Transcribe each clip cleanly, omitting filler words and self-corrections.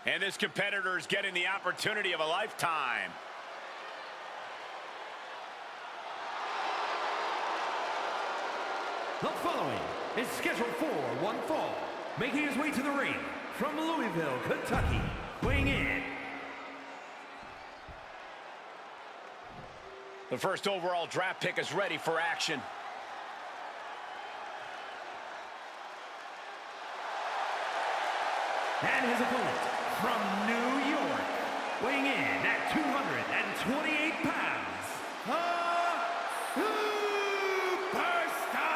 And this competitor is getting the opportunity of a lifetime. The following is scheduled for one fall, making his way to the ring from Louisville, Kentucky, weighing in. The first overall draft pick is ready for action. And his opponent from New York, weighing in at 228 pounds, the Superstar!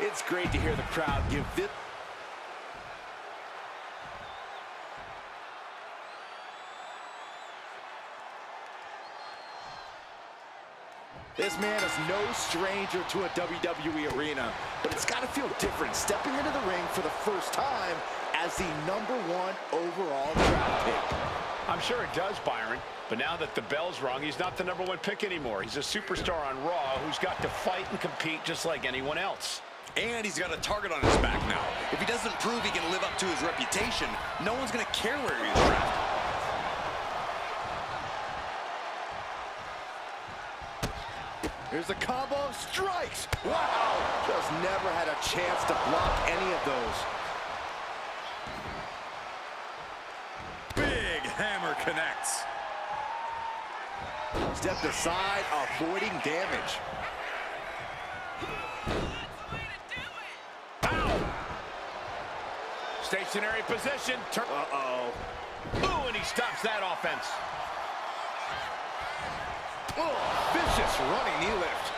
It's great to hear the crowd give this. This man is no stranger to a WWE arena, but it's got to feel different stepping into the ring for the first time as the #1 overall draft pick. I'm sure it does, Byron, but now that the bell's rung, he's not the #1 pick anymore. He's a superstar on Raw who's got to fight and compete just like anyone else. And he's got a target on his back now. If he doesn't prove he can live up to his reputation, no one's going to care where he is drafted. Here's a combo of strikes. Wow! Just never had a chance to block any of those. Big hammer connects. Stepped aside, avoiding damage. Ow! Stationary position. Uh-oh. Ooh, and he stops that offense. Oh, vicious running knee lift.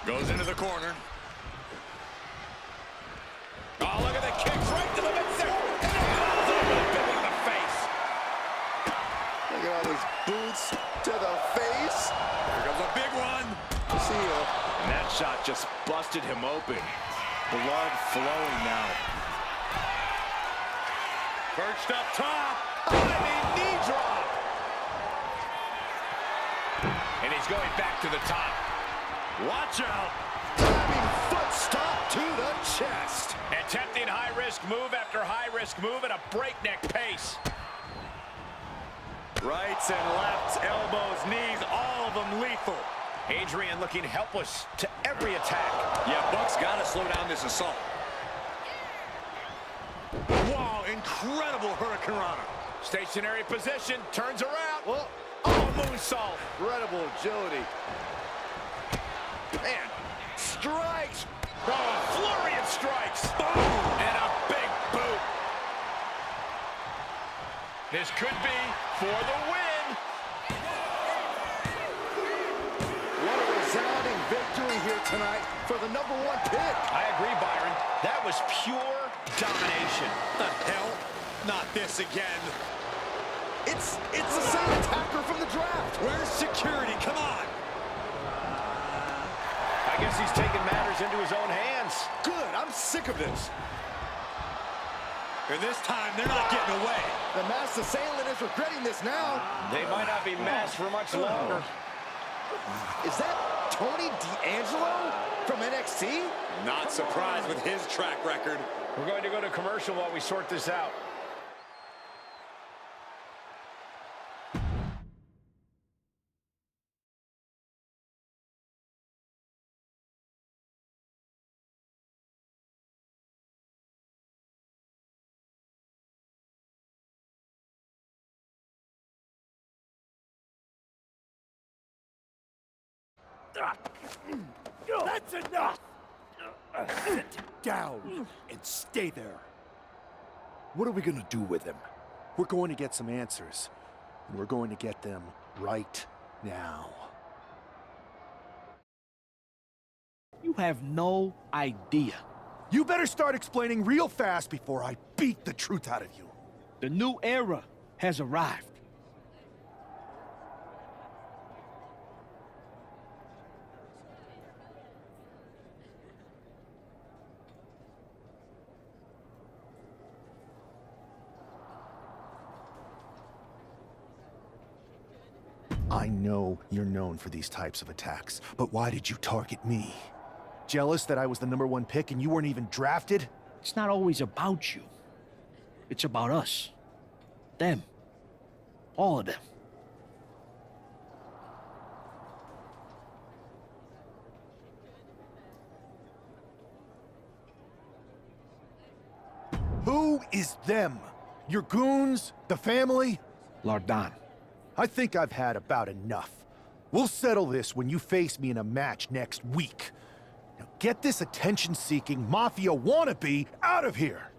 Goes into the corner. Oh, look at the kicks right to the midsection. And a big one in the face. Look at all these boots to the face. Here comes a big one. See ya. And that shot just busted him open. Blood flowing now. Perched up top. Diving knee drop. And he's going back to the top. Watch out. Diving foot stop to the chest. Attempting high-risk move after high-risk move at a breakneck pace. Rights and lefts, elbows, knees, all of them lethal. Adrian looking helpless to every attack. Yeah, Buck's got to slow down this assault. Wow, incredible hurricanrana. Stationary position, turns around. Well, Oh, moonsault. incredible agility. Man, strikes. Oh, a flurry of strikes. Boom. And a big boot. This could be for the win. What a resounding victory here tonight for the #1 pick. I agree, Byron. That was pure domination. The hell? Not this again. It's the same attacker from the draft. Where's security? Come on. I guess he's taking matters into his own hands. Good, I'm sick of this. And this time, they're not getting away. The masked assailant is regretting this now. They might not be masked for much longer. Is that Tony D'Angelo from NXT? Not surprised with his track record. We're going to go to commercial while we sort this out. That's enough! Sit down and stay there. What are we gonna do with him? We're going to get some answers, and we're going to get them right now. You have no idea. You better start explaining real fast before I beat the truth out of you. The new era has arrived. I know you're known for these types of attacks, but why did you target me? Jealous that I was the #1 pick and you weren't even drafted? It's not always about you. It's about us. Them. All of them. Who is them? Your goons? The family? Lardan. I think I've had about enough. We'll settle this when you face me in a match next week. Now get this attention-seeking mafia wannabe out of here!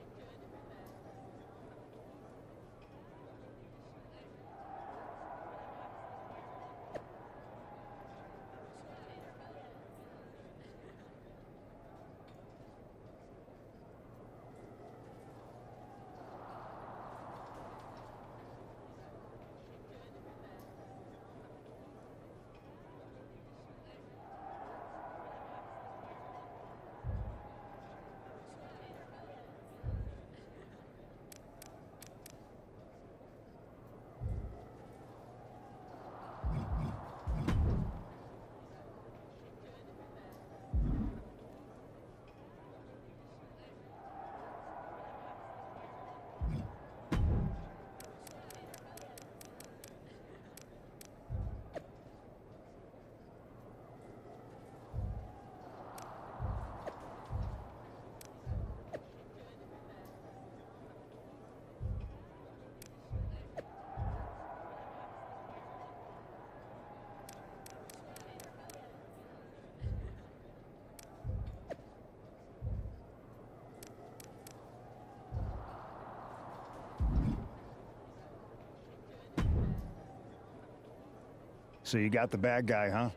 So you got the bad guy, huh?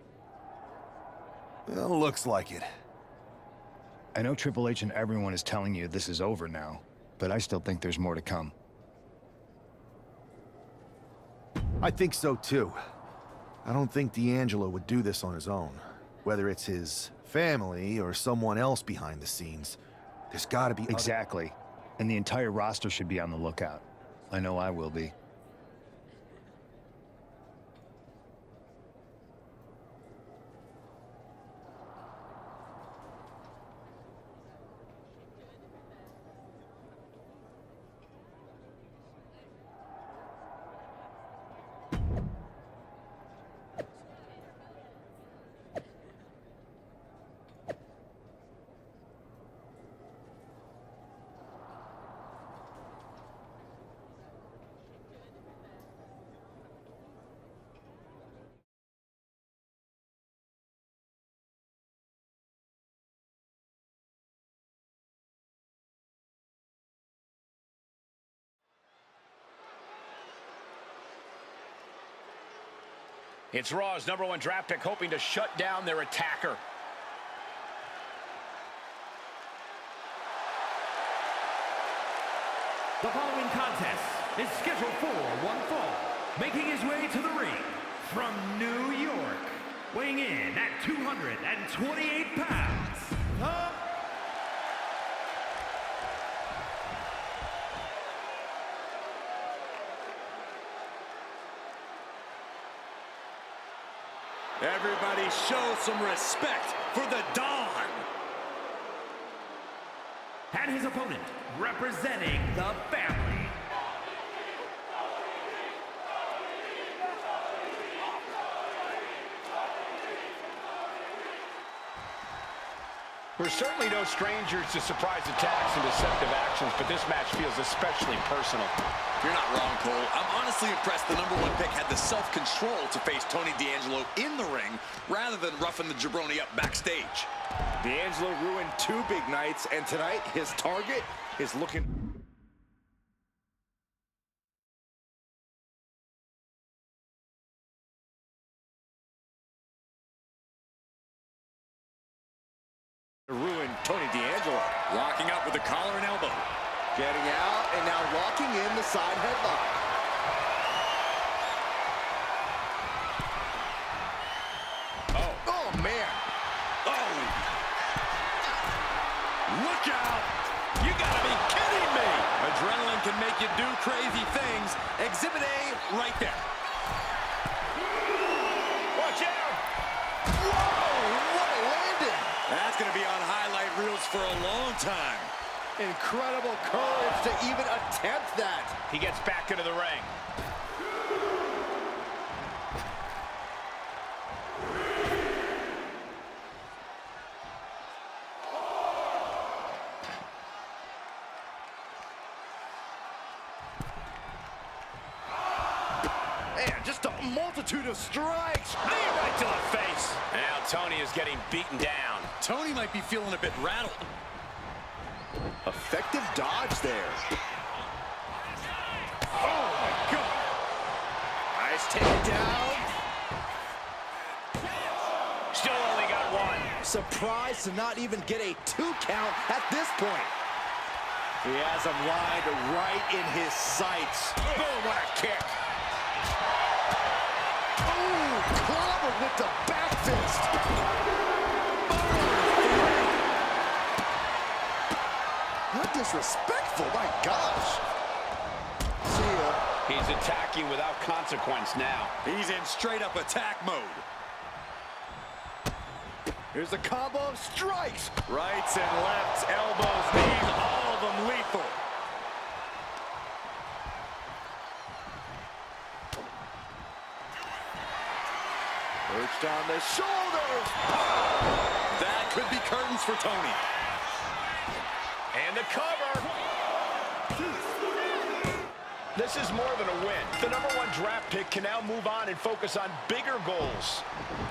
Well, looks like it. I know Triple H and everyone is telling you this is over now, but I still think there's more to come. I think so too. I don't think D'Angelo would do this on his own. Whether it's his family or someone else behind the scenes, there's gotta be Exactly. And the entire roster should be on the lookout. I know I will be. It's Raw's #1 draft pick hoping to shut down their attacker. The following contest is scheduled for one fall. Making his way to the ring from New York, weighing in at 228 pounds, Everybody show some respect for the Don. and his opponent, representing the family. We're certainly no strangers to surprise attacks and deceptive actions, but this match feels especially personal. You're not wrong, Cole. I'm honestly impressed the #1 pick had the self-control to face Tony D'Angelo in the ring rather than roughing the jabroni up backstage. D'Angelo ruined 2 big nights, and tonight his target is looking... ruin Tony D'Angelo. Locking up with a collar and elbow. Getting out and now locking in the side headlock. Oh man. Oh! Look out! You gotta be kidding me! Adrenaline can make you do crazy things. Exhibit A right there. Watch out! Whoa, what a landing! That's gonna be time. Incredible courage to even attempt that. He gets back into the ring. Man, just a multitude of strikes. Knee right to the face. And now Tony is getting beaten down. Tony might be feeling a bit rattled. Effective dodge there. Oh, my God. Nice takedown. Still only got one. Surprised to not even get a 2 count at this point. He has him lined right in his sights. Boom, what a kick. Ooh, clobbered with the back fist. How disrespectful, my gosh. See ya. He's attacking without consequence now. He's in straight-up attack mode. Here's a combo of strikes. Rights and lefts, elbows, knees, all of them lethal. Perched on the shoulders. That could be curtains for Tony. And the cover. This is more than a win. The #1 draft pick can now move on and focus on bigger goals.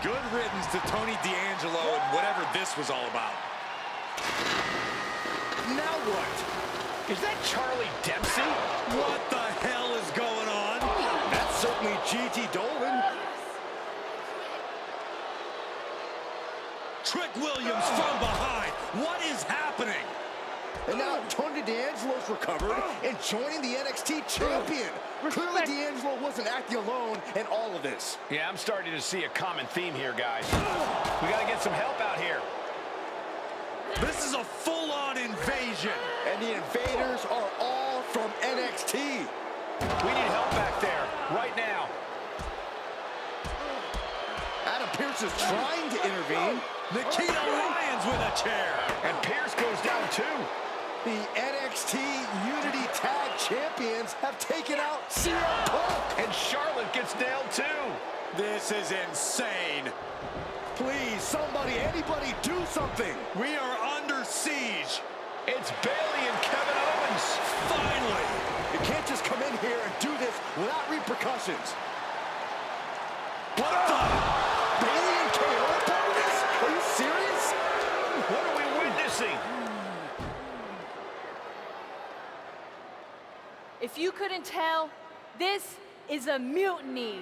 Good riddance to Tony D'Angelo and whatever this was all about. Now what? Is that Charlie Dempsey? What the hell is going on? That's certainly GT Dolan. Trick Williams from behind. What is happening? And now Tony D'Angelo's recovered and joining the NXT champion. Clearly D'Angelo wasn't acting alone in all of this. Yeah, I'm starting to see a common theme here, guys. We got to get some help out here. This is a full-on invasion. And the invaders are all from NXT. We need help back there, right now. Adam Pearce is trying to intervene. Nikita Lyons with a chair. And Pierce goes down too. The NXT Unity Tag Champions have taken out CM Punk. And Charlotte gets nailed too. This is insane. Please, somebody, anybody, do something. We are under siege. It's Bayley and Kevin Owens. Finally. You can't just come in here and do this without repercussions. What the? Bayley and KO are part of this? Are you serious? What are we witnessing? If you couldn't tell, this is a mutiny.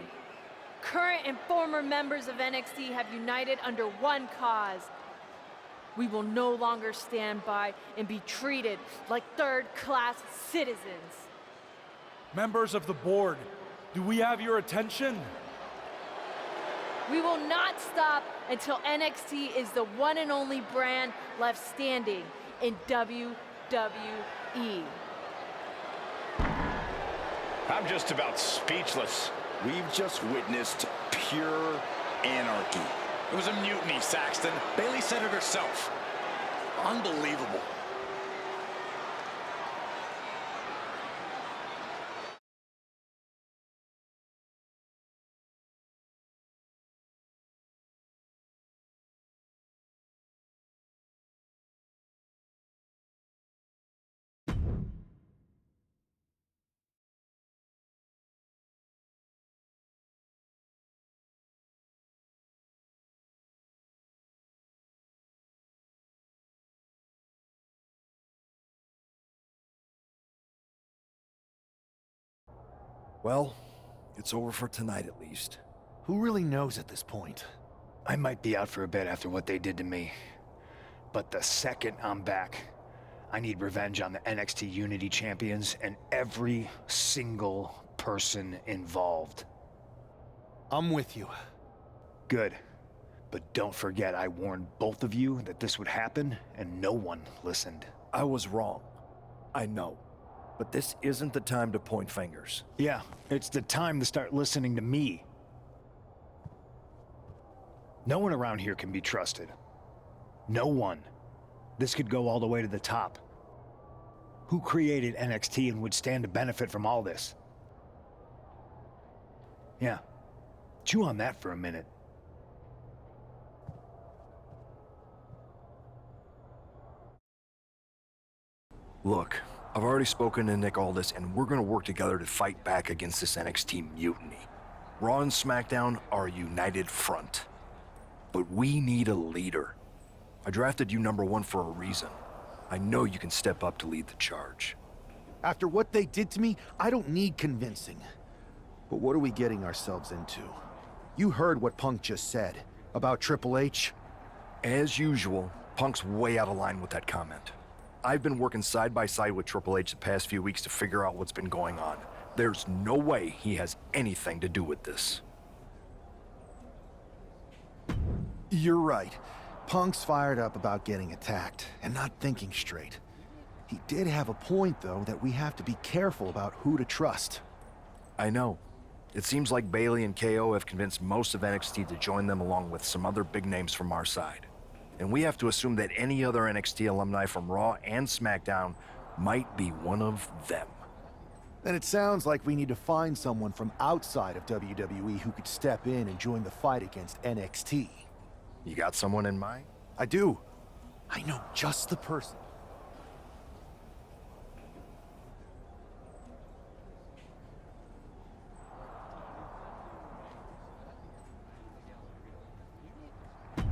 Current and former members of NXT have united under one cause. We will no longer stand by and be treated like third-class citizens. Members of the board, do we have your attention? We will not stop until NXT is the one and only brand left standing in WWE. I'm just about speechless. We've just witnessed pure anarchy. It was a mutiny, Saxton. Bayley said it herself. Unbelievable. Well, it's over for tonight at least. Who really knows at this point? I might be out for a bit after what they did to me. But the second I'm back, I need revenge on the NXT Unity Champions and every single person involved. I'm with you. Good. But don't forget I warned both of you that this would happen, and no one listened. I was wrong. I know. But this isn't the time to point fingers. Yeah, it's the time to start listening to me. No one around here can be trusted. No one. This could go all the way to the top. Who created NXT and would stand to benefit from all this? Yeah. Chew on that for a minute. Look, I've already spoken to Nick Aldis, and we're gonna work together to fight back against this NXT mutiny. Raw and SmackDown are a united front. But we need a leader. I drafted you #1 for a reason. I know you can step up to lead the charge. After what they did to me, I don't need convincing. But what are we getting ourselves into? You heard what Punk just said about Triple H. As usual, Punk's way out of line with that comment. I've been working side by side with Triple H the past few weeks to figure out what's been going on. There's no way he has anything to do with this. You're right. Punk's fired up about getting attacked and not thinking straight. He did have a point, though, that we have to be careful about who to trust. I know. It seems like Bailey and KO have convinced most of NXT to join them along with some other big names from our side. And we have to assume that any other NXT alumni from Raw and SmackDown might be one of them. Then it sounds like we need to find someone from outside of WWE who could step in and join the fight against NXT. You got someone in mind? I do. I know just the person.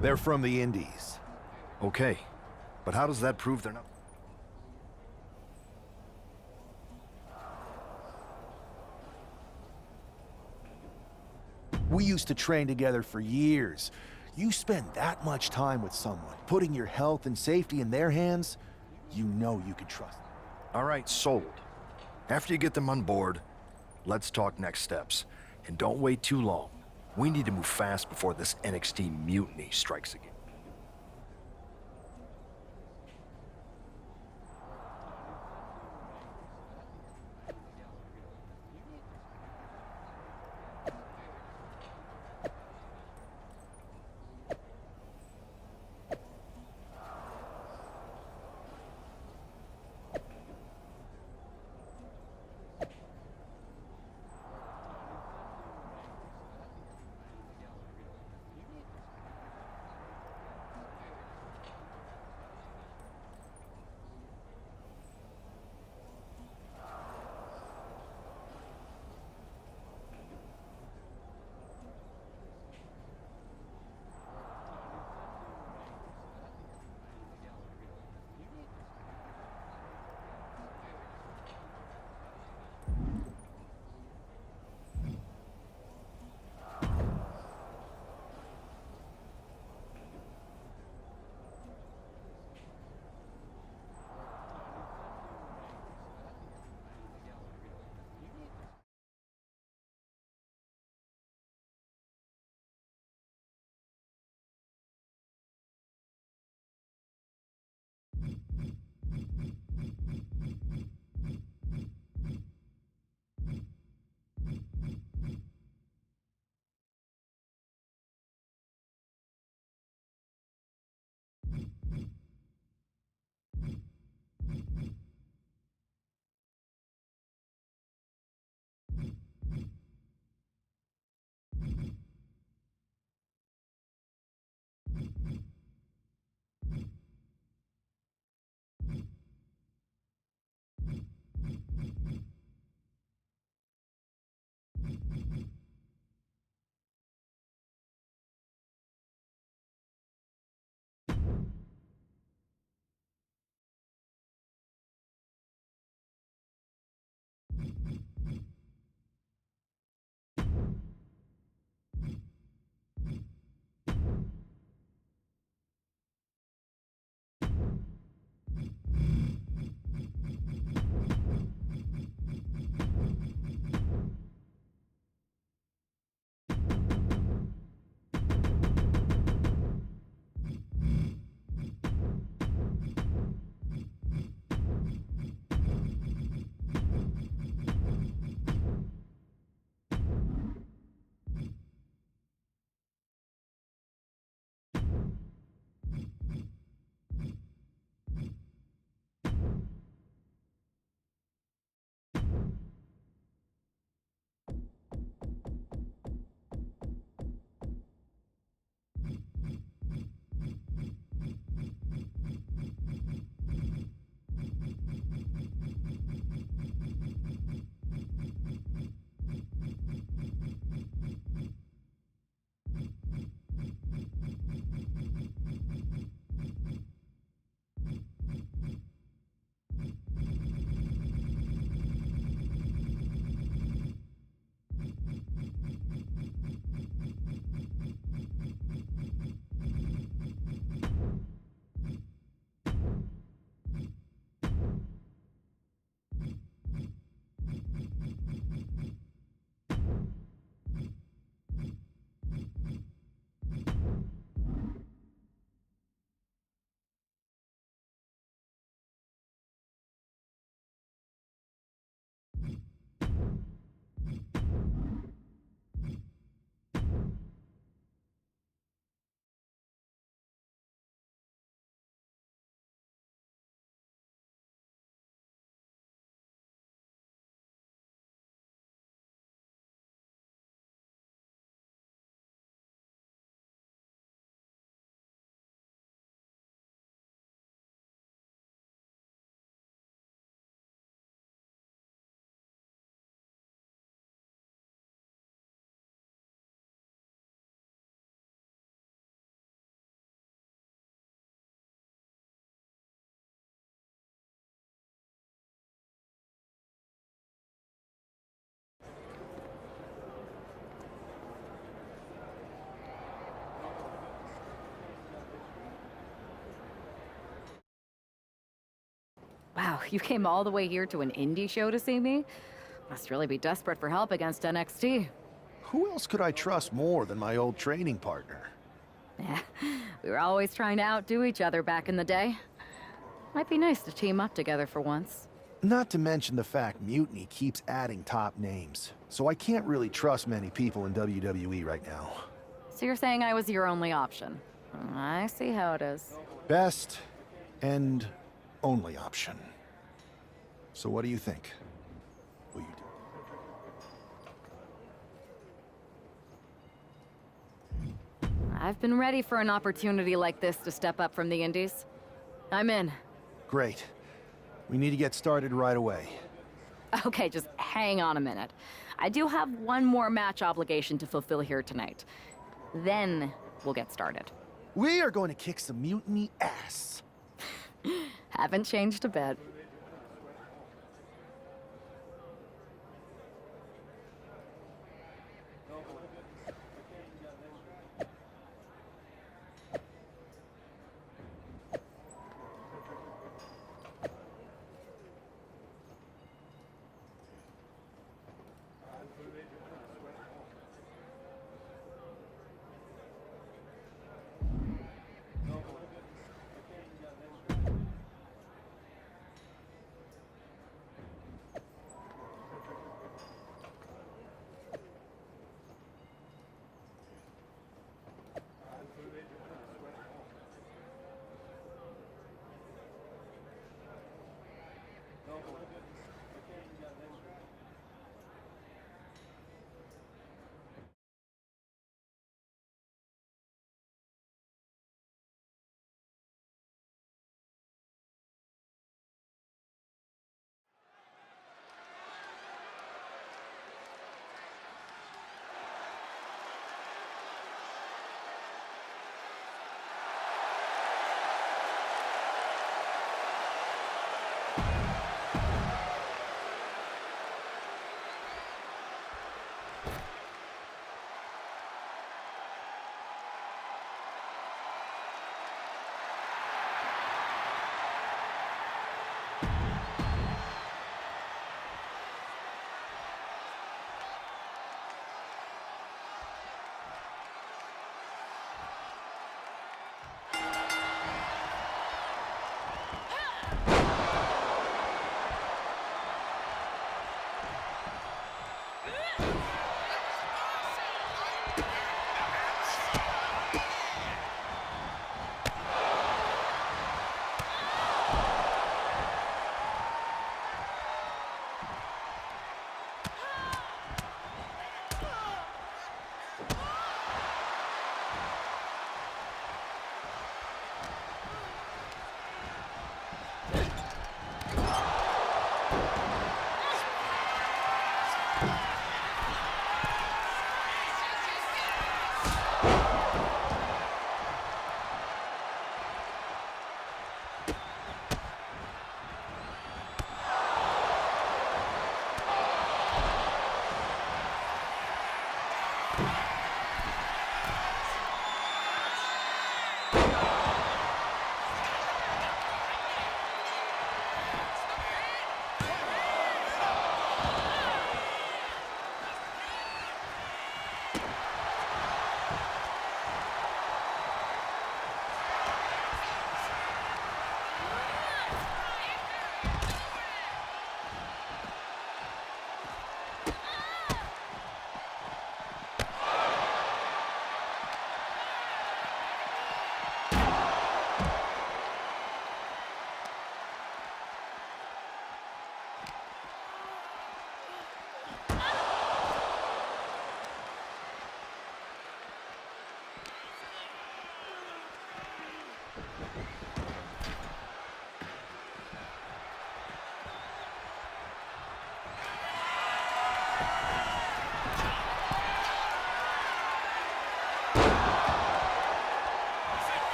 They're from the Indies. Okay, but how does that prove they're not? We used to train together for years. You spend that much time with someone, putting your health and safety in their hands, you know you can trust them. All right, sold. After you get them on board, let's talk next steps. And don't wait too long. We need to move fast before this NXT mutiny strikes again. Wow, you came all the way here to an indie show to see me? Must really be desperate for help against NXT. Who else could I trust more than my old training partner? Yeah, we were always trying to outdo each other back in the day. Might be nice to team up together for once. Not to mention the fact Mutiny keeps adding top names, so I can't really trust many people in WWE right now. So you're saying I was your only option? I see how it is. Best and only option. So what do you think? Will you do? I've been ready for an opportunity like this to step up from the indies. I'm in. Great. We need to get started right away. Okay, just hang on a minute. I do have one more match obligation to fulfill here tonight. Then we'll get started. We are going to kick some Mutiny ass. Haven't changed a bit.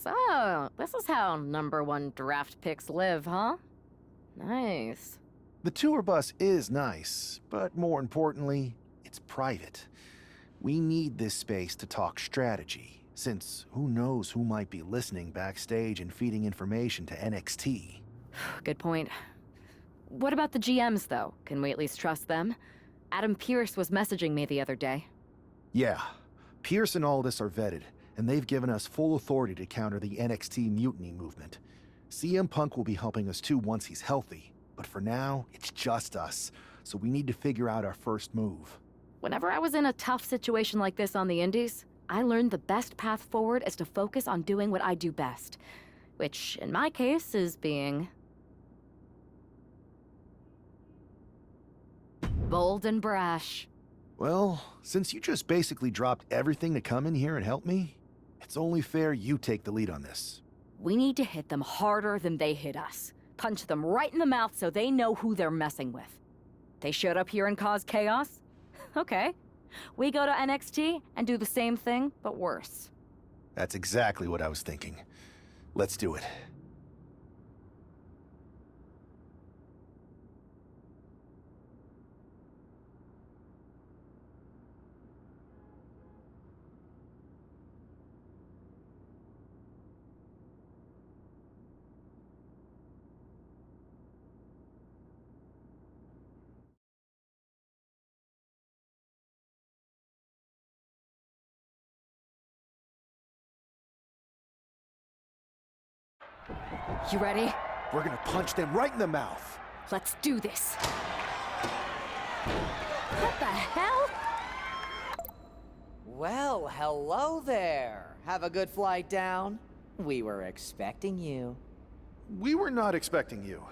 So, this is how #1 draft picks live, huh? Nice. The tour bus is nice, but more importantly, it's private. We need this space to talk strategy, since who knows who might be listening backstage and feeding information to NXT. Good point. What about the GMs, though? Can we at least trust them? Adam Pearce was messaging me the other day. Yeah, Pierce and Aldis are vetted, and they've given us full authority to counter the NXT mutiny movement. CM Punk will be helping us too once he's healthy, but for now, it's just us, so we need to figure out our first move. Whenever I was in a tough situation like this on the Indies, I learned the best path forward is to focus on doing what I do best, which, in my case, is being bold and brash. Well, since you just basically dropped everything to come in here and help me, it's only fair you take the lead on this. We need to hit them harder than they hit us. Punch them right in the mouth so they know who they're messing with. They showed up here and caused chaos? Okay. We go to NXT and do the same thing, but worse. That's exactly what I was thinking. Let's do it. You ready? We're gonna punch them right in the mouth. Let's do this. What the hell? Well, hello there. Have a good flight down. We were expecting you. We were not expecting you.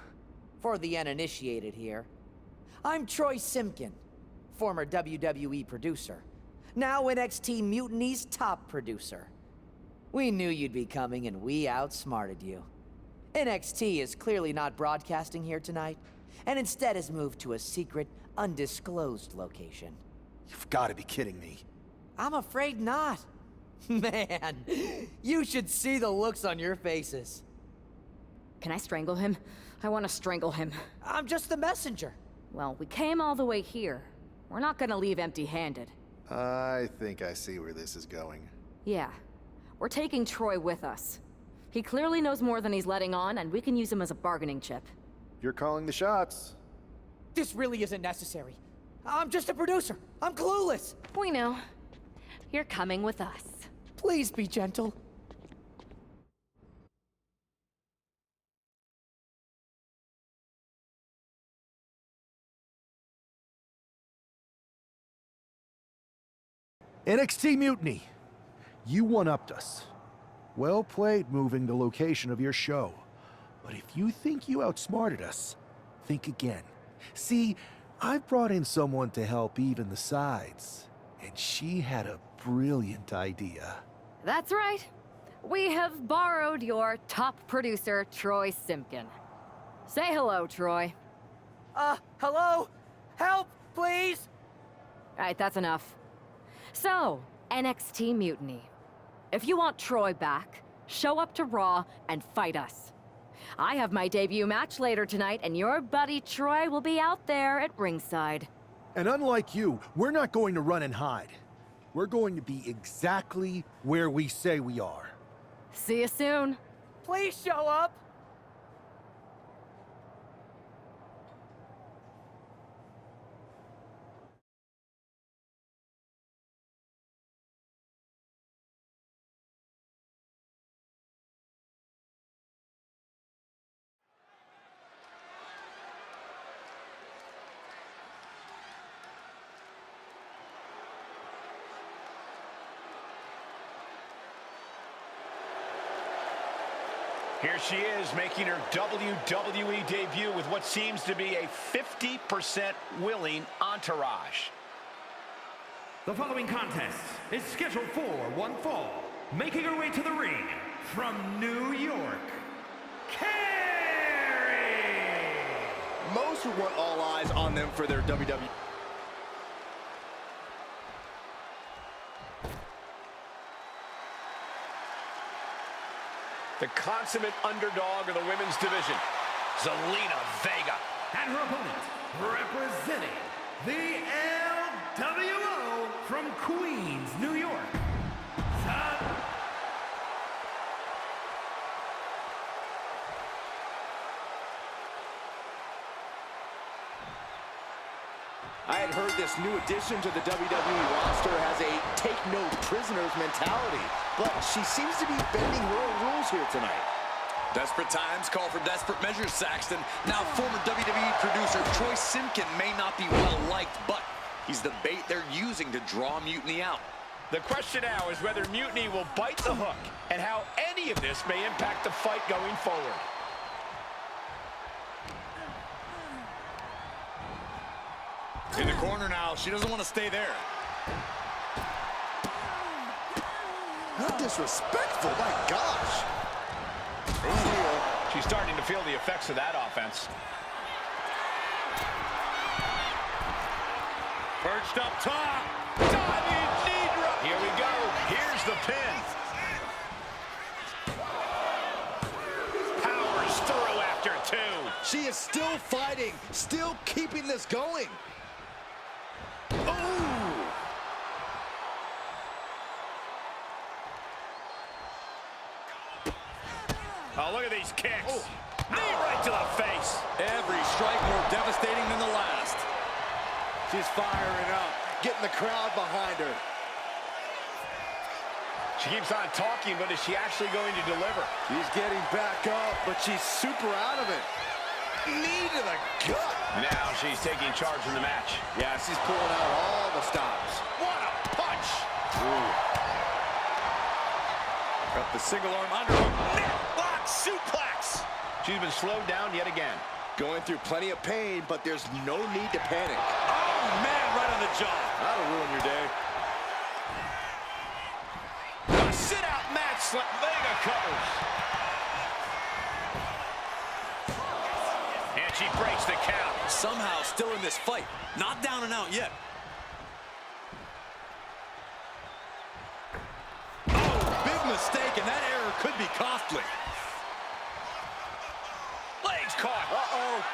For the uninitiated here, I'm Troy Simkin, former WWE producer, now NXT Mutiny's top producer. We knew you'd be coming and we outsmarted you. NXT is clearly not broadcasting here tonight, and instead has moved to a secret, undisclosed location. You've got to be kidding me. I'm afraid not. Man, you should see the looks on your faces. Can I strangle him? I want to strangle him. I'm just the messenger. Well, we came all the way here. We're not gonna leave empty-handed. I think I see where this is going. Yeah. We're taking Troy with us. He clearly knows more than he's letting on, and we can use him as a bargaining chip. You're calling the shots. This really isn't necessary. I'm just a producer. I'm clueless. We know. You're coming with us. Please be gentle. NXT Mutiny. You one-upped us. Well played moving the location of your show. But if you think you outsmarted us, think again. See, I've brought in someone to help even the sides, and she had a brilliant idea. That's right. We have borrowed your top producer, Troy Simpkin. Say hello, Troy. Hello? Help, please? All right, that's enough. So, NXT Mutiny. If you want Troy back, show up to Raw and fight us. I have my debut match later tonight, and your buddy Troy will be out there at ringside. And unlike you, we're not going to run and hide. We're going to be exactly where we say we are. See you soon. Please show up. Here she is, making her WWE debut with what seems to be a 50% willing entourage. The following contest is scheduled for one fall. Making her way to the ring from New York, Carrie! Most would want all eyes on them for their WWE. The consummate underdog of the women's division, Zelina Vega. And her opponent, representing the LWO from Queens, New York, I had heard this new addition to the WWE roster has a take-no-prisoners mentality, but she seems to be bending her own rules here tonight. Desperate times call for desperate measures, Saxton. Now, former WWE producer Troy Simpkin may not be well-liked, but he's the bait they're using to draw Mutiny out. The question now is whether Mutiny will bite the hook and how any of this may impact the fight going forward. In the corner now. She doesn't want to stay there. How disrespectful, my gosh. She's starting to feel the effects of that offense. perched up top. Diving knee drop. Here we go. Here's the pin. Powers through after two. She is still fighting, still keeping this going. Oh, look at these kicks. Knee right to the face. Every strike more devastating than the last. She's firing up, getting the crowd behind her. She keeps on talking, but is she actually going to deliver? She's getting back up, but she's super out of it. Knee to the gut. Now she's taking charge in the match. Yeah, she's pulling out all the stops. What a punch. Ooh. Got the single arm underhook. Neck lock suplex. She's been slowed down yet again. Going through plenty of pain, but there's no need to panic. Oh, man, right on the jaw. That'll ruin your day. A sit-out match recovers. And she breaks the count. Somehow still in this fight. Not down and out yet. Oh, big mistake, and that error could be costly. Legs caught. Uh-oh.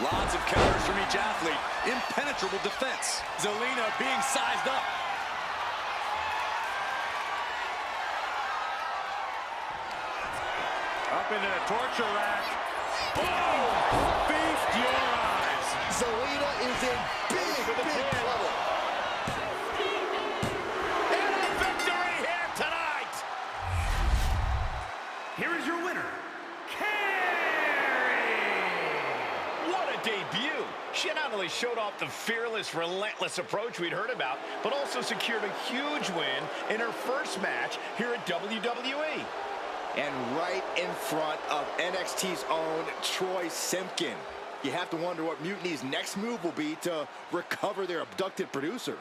Lots of counters from each athlete. Impenetrable defense. Zelina being sized up. Up into the torture rack. Oh! Feast your eyes. Zelina is in big trouble. And a victory here tonight. Here is your winner, What a debut. She not only showed off the fearless, relentless approach we'd heard about, but also secured a huge win in her first match here at WWE. And right in front of NXT's own Troy Simpkin. You have to wonder what Mutiny's next move will be to recover their abducted producer.